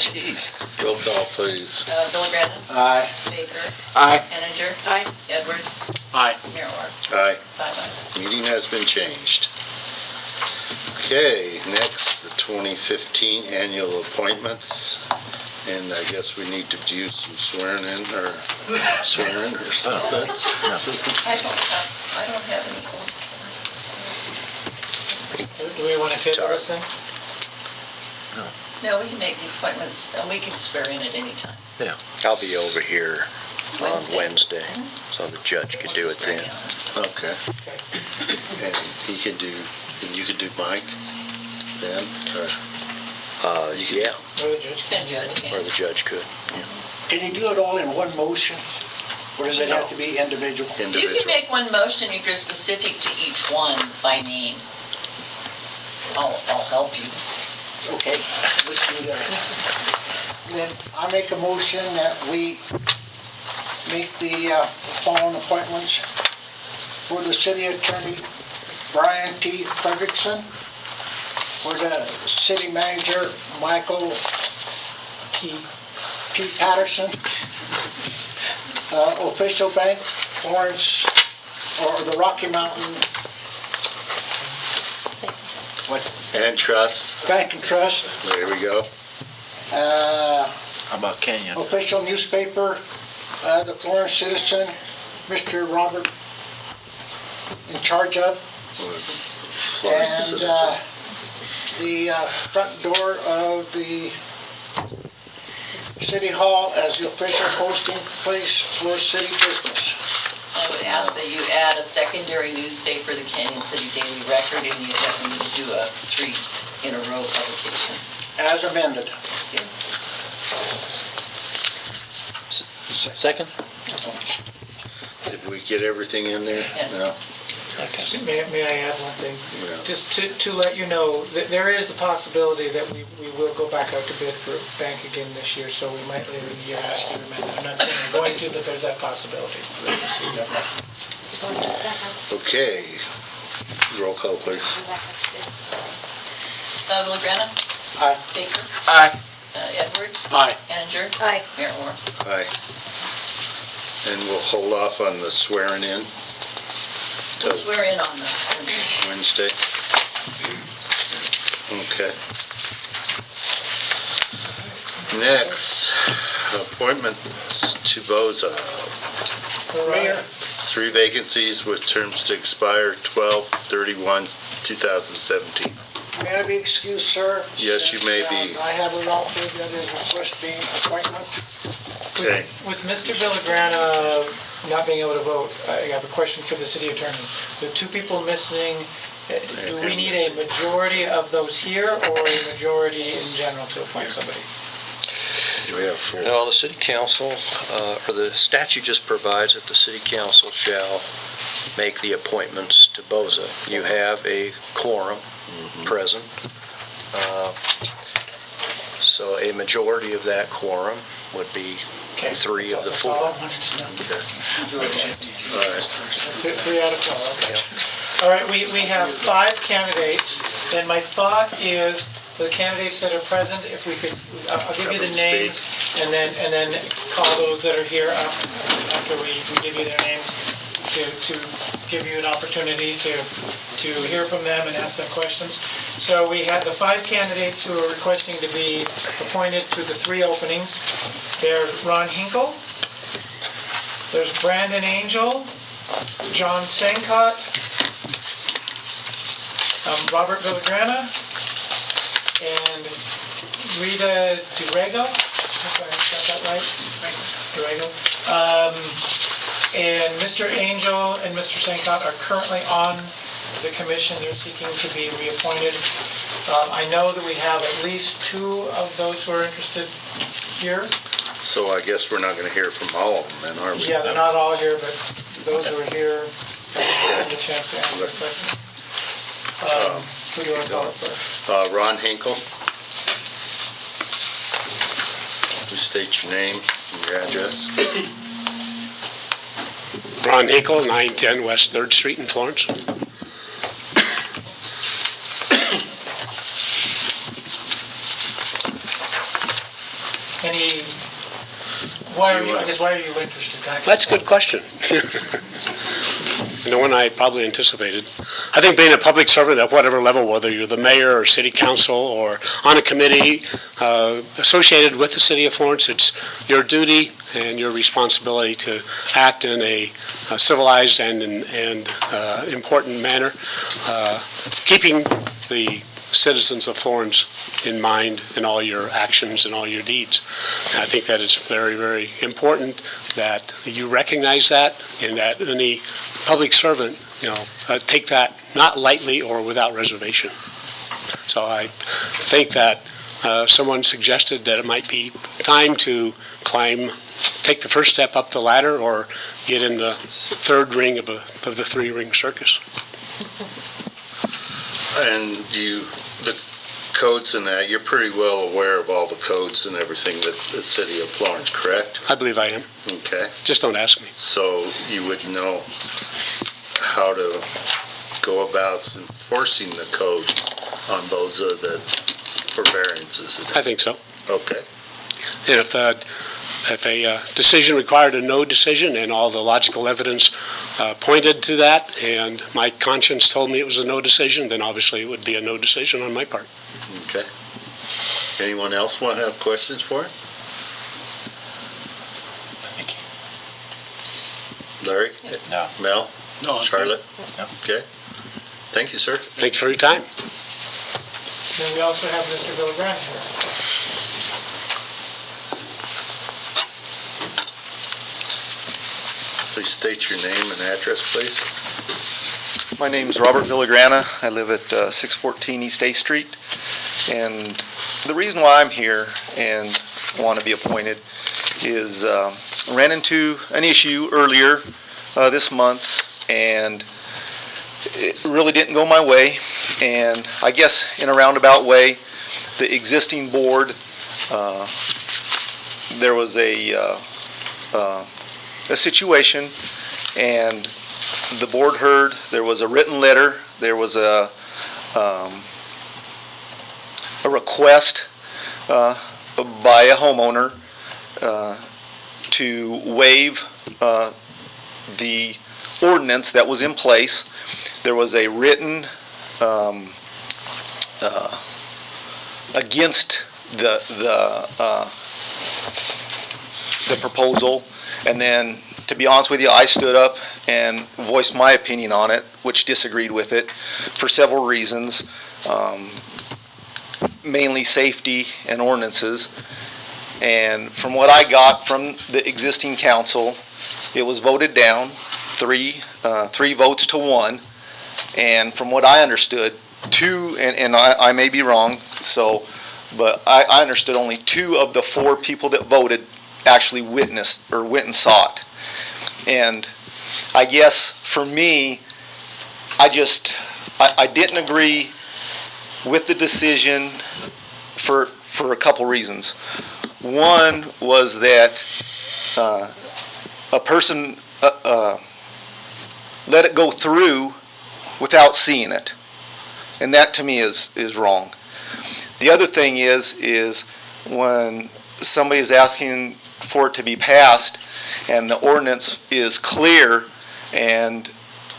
Jeez. Roll call, please. Villagrana. Aye. Baker. Aye. Henninger. Aye. Edwards. Aye. Mirror. Aye. 5 ayes. Meeting has been changed. Okay, next, the 2015 annual appointments. And I guess we need to do some swearing in or something. I don't have any old. Do we want to table this thing? No, we can make the appointments, and we can swear in at any time. Yeah, I'll be over here on Wednesday, Mm-hmm. so the judge could do it then. Okay. And he can do, and you can do Mike then, or? You can- Yeah, Or the judge Can can. judge, or can. the judge could. Can you do it all in one motion? Or does it have to be individual? You can Individual. make one motion if you're specific to each one by name. I'll help you. Okay, let's do that. Then I make a motion that we make the following appointments for the city attorney, Brian T. Frederickson, for the city manager, Michael T. Patterson, official bank, Florence, or the Rocky Mountain, And trust, Bank and Trust, there we go. How about Kenyon? official newspaper, the Florence Citizen, Mr. Robert in charge of, Florida and citizen. the front door of the City Hall as the official posting place for city business. I would ask that you add a secondary newspaper, the Canyon City Daily Record, and you definitely need to do a 3-in-a-row publication. As amended. Second? Did we get everything in there? Yes. No? Okay. May I add one thing? Yeah. Just to let you know, that there is a possibility that we will go back out to bid for bank again this year, so we might later in the year ask you to amend that. I'm not saying we're going to, but there's that possibility. Okay. Roll call, please. Villagrana. Aye. Baker. Aye. Edwards. Aye. Henninger. Aye. Mirror. Aye. And we'll hold off on the swearing in We'll till swear in on the Wednesday. Okay. Next, appointments to BOZA. Mayor, 3 vacancies with terms to expire 12/31/2017. may I be excused, sir? Yes, you may be. Since, I have a relative that is requesting appointment. Okay. With Mr. Villagrana not being able to vote, I have a question for the city attorney. The 2 people missing, do we need a majority of those here or a majority in general to appoint somebody? We have 4. No, the city council, or the statute just provides that the city council shall make the appointments to BOZA. You have a quorum present. So a majority of that quorum would be Okay. 3 of the That's all I 4. wanted to know. All right. 3 out of 4, okay. All right, we have 5 candidates, and my thought is, the candidates that are present, if we could, I'll give you the names, and then call those that are here up after we give you their names, to give you an opportunity to hear from them and ask them questions. So we have the 5 candidates who are requesting to be appointed to the 3 openings. There's Ron Hinkle, there's Brandon Angel, John Sankott, Robert Villagrana, and Rita Durego. Hope I got that right. Durego. And Mr. Angel and Mr. Sankott are currently on the commission. They're seeking to be reappointed. I know that we have at least 2 of those who are interested here. So I guess we're not going to hear from all of them then, are we? Yeah, they're not all here, but those who are here have the chance to ask Let's- questions. Who do you want to call first? Ron Hinkle. Please state your name and your address. Ron Hinkle, 910 West 3rd Street in Florence. why are you interested? That's a good question. And the one I probably anticipated. I think being a public servant at whatever level, whether you're the mayor or city council or on a committee associated with the city of Florence, it's your duty and your responsibility to act in a civilized and important manner, keeping the citizens of Florence in mind in all your actions and all your deeds. And I think that it's very, very important that you recognize that, and that any public servant, take that not lightly or without reservation. So I think that someone suggested that it might be time to take the first step up the ladder or get in the third ring of the three-ring circus. And the codes and that, you're pretty well aware of all the codes and everything that the city of Florence, correct? I believe I am. Okay. Just don't ask me. So you would know how to go about enforcing the codes on BOZA for variances? I think so. Okay. And if a decision required a no decision and all the logical evidence pointed to that, and my conscience told me it was a no decision, then obviously it would be a no decision on my part. Okay. Anyone else want to have questions for him? Larry? No. Mel? No, I'm Charlotte? No. Okay. Thank you, sir. Thank you for your time. Then we also have Mr. Villagrana here. Please state your name and address, please. My name's Robert Villagrana. I live at 614 East 8th Street. And the reason why I'm here and want to be appointed is I ran into an issue earlier this month, and it really didn't go my way. And I guess in a roundabout way, the existing board, there was a situation, and the board heard there was a written letter, there was a request by a homeowner to waive the ordinance that was in place. There was a written against the proposal. And then, to be honest with you, I stood up and voiced my opinion on it, which disagreed with it for several reasons, mainly safety and ordinances. And from what I got from the existing council, it was voted down, three votes to 1. And from what I understood, 2, and I may be wrong, but I understood only 2 of the 4 people that voted actually witnessed or went and saw it. And I guess for me, I didn't agree with the decision for a couple reasons. One was that a person let it go through without seeing it, and that to me is wrong. The other thing is when somebody is asking for it to be passed, and the ordinance is clear and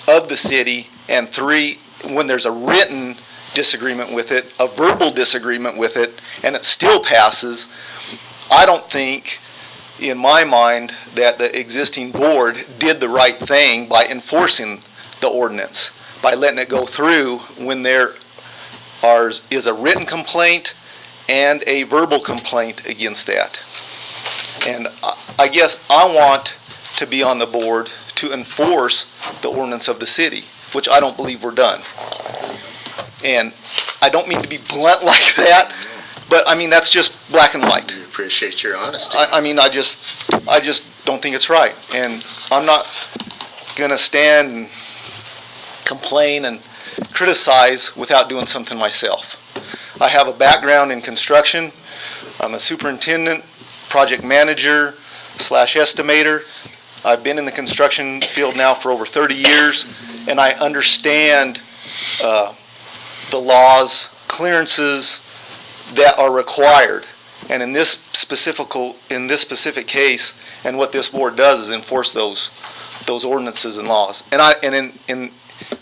of the city, and 3, when there's a written disagreement with it, a verbal disagreement with it, and it still passes, I don't think, in my mind, that the existing board did the right thing by enforcing the ordinance, by letting it go through when there is a written complaint and a verbal complaint against that. And I guess I want to be on the board to enforce the ordinance of the city, which I don't believe we're done. And I don't mean to be blunt like that, but I mean, that's just black and white. We appreciate your honesty. I just don't think it's right. And I'm not going to stand and complain and criticize without doing something myself. I have a background in construction. I'm a superintendent, project manager / estimator. I've been in the construction field now for over 30 years, and I understand the laws, clearances that are required. And in this specific case, and what this board does is enforce those ordinances and laws. And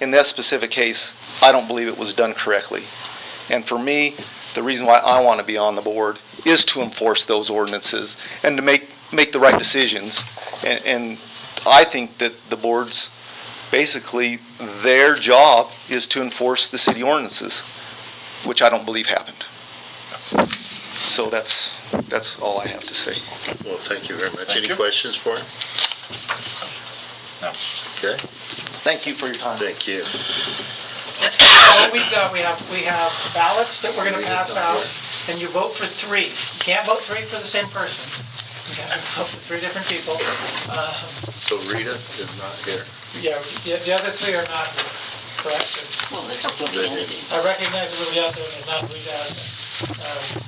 in that specific case, I don't believe it was done correctly. And for me, the reason why I want to be on the board is to enforce those ordinances and to make the right decisions. And I think that the boards, basically, their job is to enforce the city ordinances, which I don't believe happened. So that's all I have to say. Well, thank you very much. Thank Any you. questions for him? No. Okay, Thank you for your time. thank you. What we've got, we have ballots that we're gonna pass out, and you vote for three. You can't vote three for the same person. You gotta vote for three different people. So Rita is not here. Yeah, the other three are not here, correct? Well, there's still They didn't. candidates. I recognize everybody out there, and there's not Rita out there.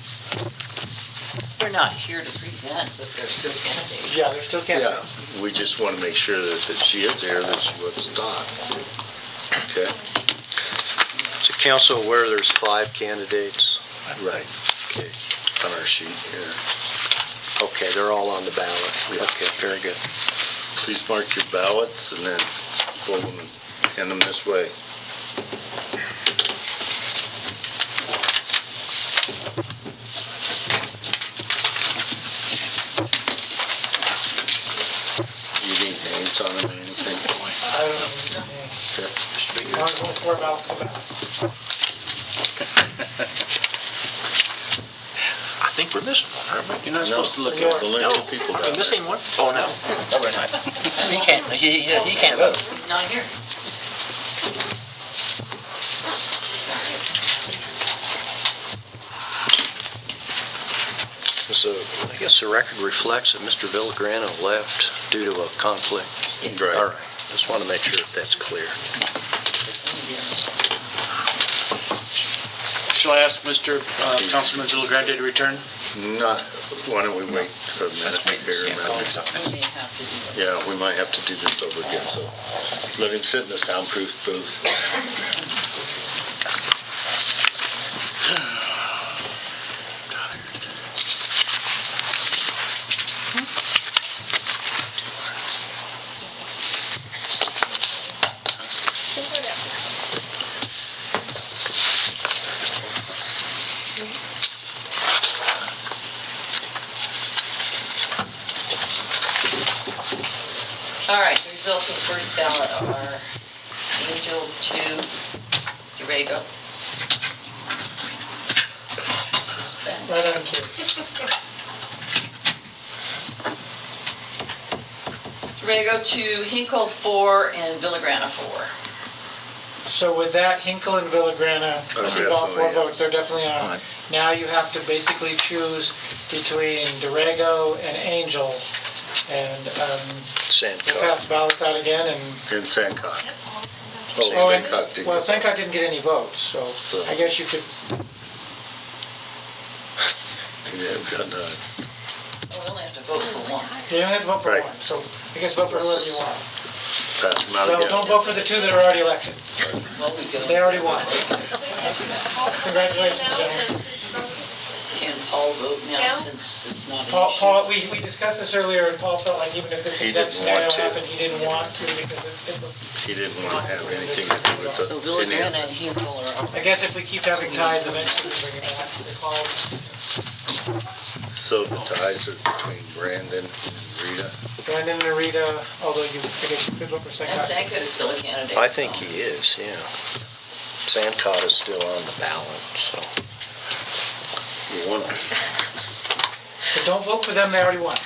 They're not here to present, but they're still candidates. Yeah, they're still Yeah, candidates. we just want to make sure that she is here, that she was not. Okay, Is the council aware there's 5 candidates? right. Okay. On our sheet here. Okay, they're all on the ballot. Yeah. Okay, very good. Please mark your ballots and then fold them and hand them this way. You need names on them or anything? I don't know. As long as all 4 ballots go back. I think we're missing one, aren't we? You're not No. supposed to look You're- at it. Only No. two people Are down we missing one? Oh, no. No, we're not. He can't, he can't vote. He's not here. So I guess the record reflects that Mr. Villagrana left due to a conflict. All Right. right, just want to make sure that that's clear. Shall I ask Mr. Councilman Villagrande to return? Not, why don't we wait a minute here? We may have to do it. Yeah, we might have to do this over again, so let him sit in the soundproof booth. All right, the results of the first ballot are Angel 2, Durego. Suspense. Right on cue. Durego 2, Hinkle 4, and Villagrana 4. So with that, Hinkle and Villagrana receive all 4 definitely, yeah. votes, they're definitely on. Now you have to basically choose between Durego and Angel, and we'll pass Sandcott. ballots out again, and In Sancock. Oh, Oh, and- Sancock did. well, Sancock didn't get any votes, so So- I guess you could, Yeah, we got none. Oh, we only have to vote for one. you don't have to vote for Right. one, so I guess vote for Let's whoever you just want. Pass them out Well, again. don't vote for the 2 that are already elected. Well, we go. They already won. Congratulations, gentlemen. Can Paul vote now since it's not an issue? Paul, we discussed this earlier, and Paul felt like even if this He exact didn't want scenario to. happened, he didn't want to, because He didn't want to have anything to do with So the Villagrana Indian. and Hinkle are. I guess if we keep having ties, eventually we bring it back to Paul. So the ties are between Brandon and Rita. Brandon and Rita, although I guess you could vote for And Sancock. Sanka is still a candidate. I think so. he is, yeah. Sandcott is still on the ballot, so. You want to But don't vote for them, they already won.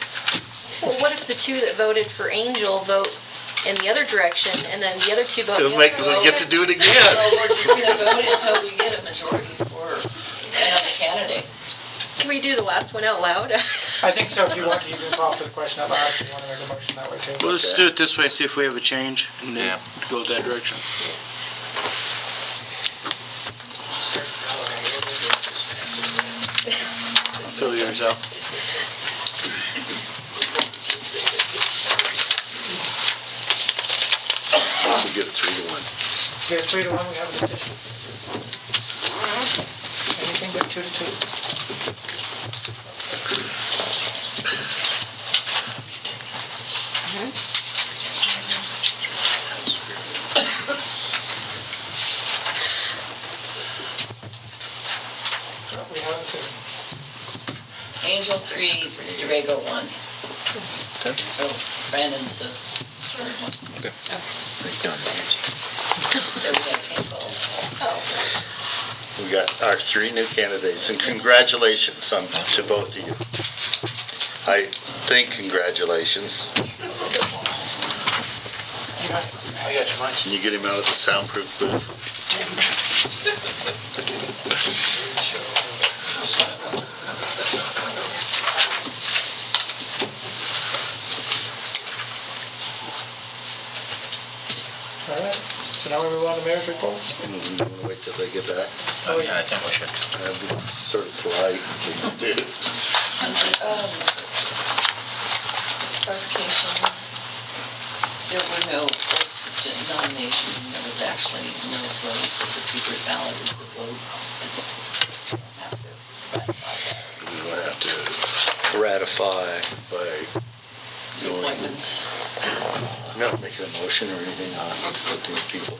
Well, what if the 2 that voted for Angel vote in the other direction, and then the other 2 vote in They'll the make, other we'll get to do it again. So we're just gonna vote until we get a majority for another candidate. Can we do the last one out loud? I think so, if you want to, you can call for the question out loud, if you want to make a motion that way too. Well, let's do it this way and see if we have a change and then Yeah. go that direction. Fill yours out. We get a 3-1. Get 3-1, we have a decision. Anything but 2-2. Angel 3, Durango 1. Okay. So Brandon's the third one. Okay. So we have paintballs. We got our 3 new candidates, and congratulations to both of you. I think congratulations. I got you, Mike. Can you get him out of the soundproof booth? All right, so now we move on to mayor's report. Wait till they get back. Oh, yeah, I think we should. I'd be sort of polite when you do. Clarification. There were no nomination, there was actually no vote. The secret ballot is the vote. We will have to Ratify. by The appointments, not making a motion or anything on the people.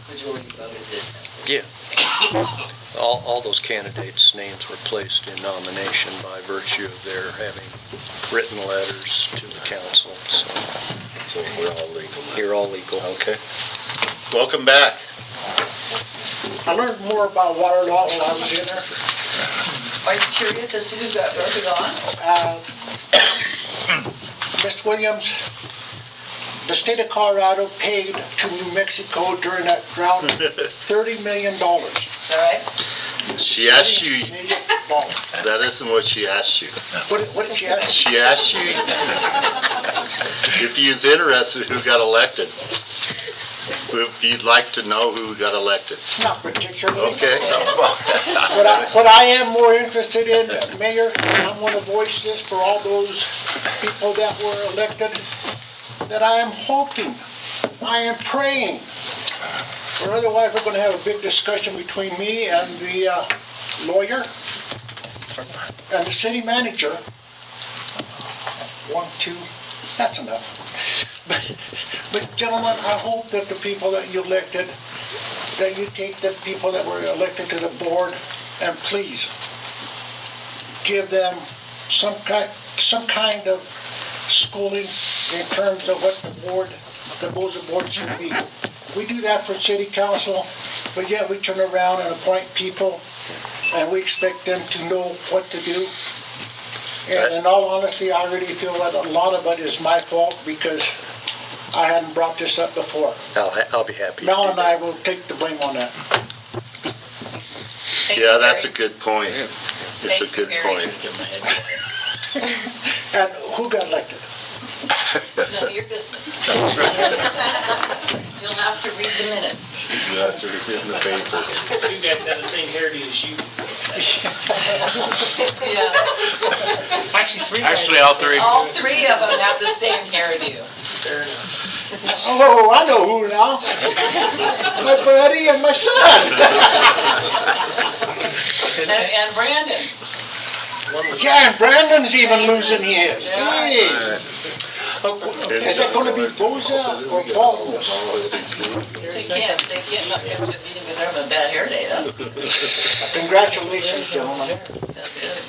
majority vote is it. Yeah. All those candidates' names were placed in nomination by virtue of their having written letters to the council, so So we're all legal. you're all legal. Okay. Welcome back. I learned more about water law while I was in there. Are you curious as to who got voted on? Mr. Williams, the state of Colorado paid to New Mexico during that drought $30 million. All right? She asked you, $30 million. that isn't what she asked you. What did she ask? She asked you if you was interested who got elected. If you'd like to know who got elected. Not particularly. Okay. What I am more interested in, Mayor, and I want to voice this for all those people that were elected, that I am hoping, I am praying, or otherwise we're going to have a big discussion between me and the lawyer and the city manager. 1, 2, that's enough. But gentlemen, I hope that the people that you elected, that you take the people that were elected to the board and please give them some kind of schooling in terms of what the BOZA board should be. We do that for city council, but yet we turn around and appoint people and we expect them to know what to do. And in all honesty, I really feel that a lot of it is my fault because I hadn't brought this up before. I'll be happy to Mel do and I that. will take the blame on that. Thank Yeah, you, that's a Gary. good point. It's a Thank you, good Gary. point. And who got elected? None of your business. You'll have to read the minutes. You have to read it in the paper. You guys have the same hairdo as you. Yeah. Actually, all 3. All 3 of them have the same hairdo. Oh, I know who now. My buddy and my son. And Brandon. Yeah, and Brandon's even losing his. Jeez. Is that going to be Boza or baldness? They can't not come to a meeting because they're having a bad hair day. That's Congratulations, gentlemen. good.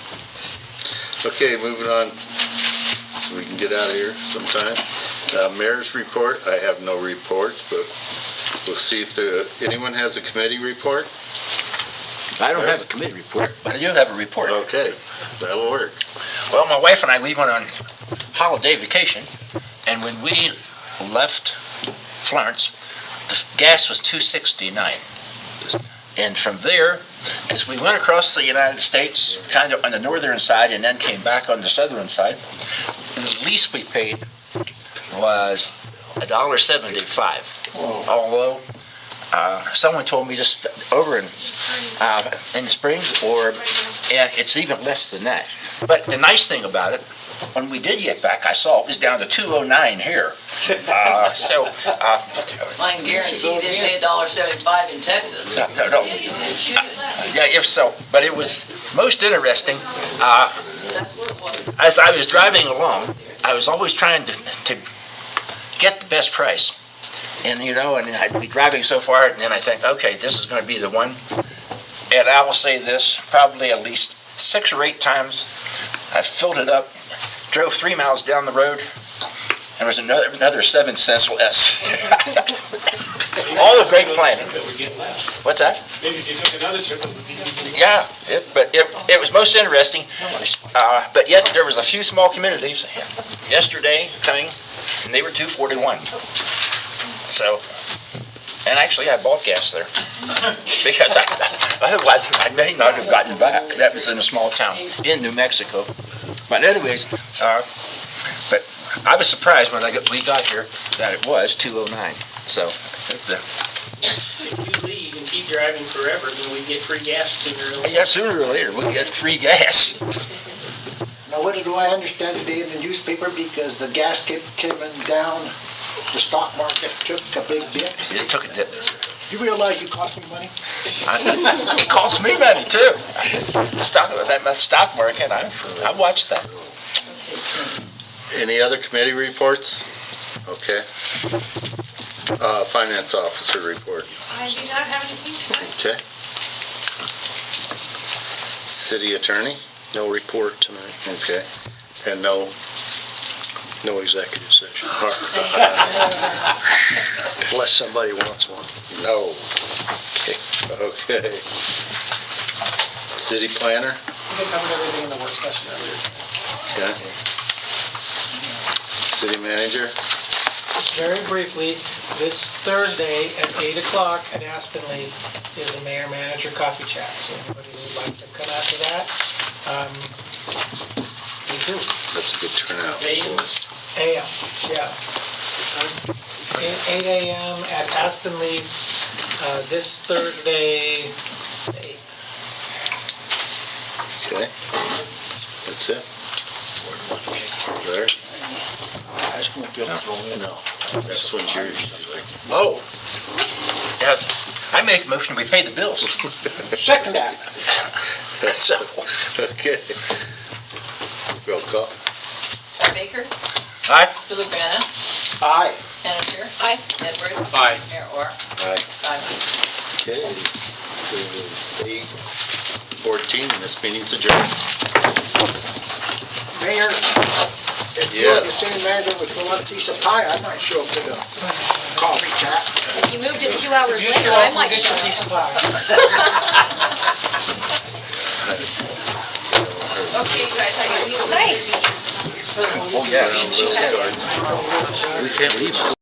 Okay, moving on, so we can get out of here sometime. Mayor's report, I have no report, but we'll see if anyone has a committee report. I don't have a committee report, but I do have a report. Okay, that'll work. Well, my wife and I, we went on holiday vacation, and when we left Florence, the gas was $2.69. And from there, as we went across the United States, kind of on the northern side, and then came back on the southern side, the least we paid was $1.75. Although someone told me just over in the Springs, and it's even less than that. But the nice thing about it, when we did get back, I saw it was down to $2.09 here. I can guarantee you didn't pay $1.75 in Texas. No. Yeah, if so. But it was most interesting. As I was driving along, I was always trying to get the best price. And, and I'd be driving so far, and then I think, okay, this is going to be the one. And I will say this, probably at least 6 or 8 times I filled it up, drove 3 miles down the road, and there was another 7 cents less. All the great planning. It would get less. What's that? Maybe if you took another trip, it would be even more. Yeah, but it was most interesting. But yet there was a few small communities yesterday coming, and they were 241. So, and actually I bought gas there because otherwise I may not have gotten back. That was in a small town in New Mexico. But anyways, but I was surprised when we got here that it was 209. So. If you leave and keep driving forever, then we get free gas sooner or later. Yeah, sooner or later we'll get free gas. Now, what do I understand today in the newspaper, because the gas kept coming down, the stock market took a big dip? It took a dip. You realize you cost me money? It cost me money too. That stock market, I watched that. Any other committee reports? Okay. Finance officer report. I do not have anything tonight. Okay. City attorney? No report tonight, Okay. And no, no executive session, unless somebody wants one. no. Okay. City planner? We covered everything in the work session earlier. Okay. City manager? Very briefly, this Thursday at 8 o'clock at Aspenley is the mayor-manager coffee chat. So anybody who would like to come after that, please do. That's a good turnout. AM, yeah. 8 AM at Aspenley, this Thursday, the 8th. Okay. That's it? There? No, that's what you're usually. Oh. Yeah, I make a motion we pay the bills. Second that. So, Okay. Roll call. Baker, aye. Juliana, Aye. Anna Aye. Edwards. Aye. Mayor Orr. Aye. Aye. Okay. It is 8:14 and this meeting's adjourned. Mayor, if you're the Yes. city manager with a piece of pie, I might show up to the coffee chat. If you moved it 2 hours later, I might Get show your up. piece of pie. Okay, you guys, I got you. Say. Oh, yeah. We'll start. We can't leave.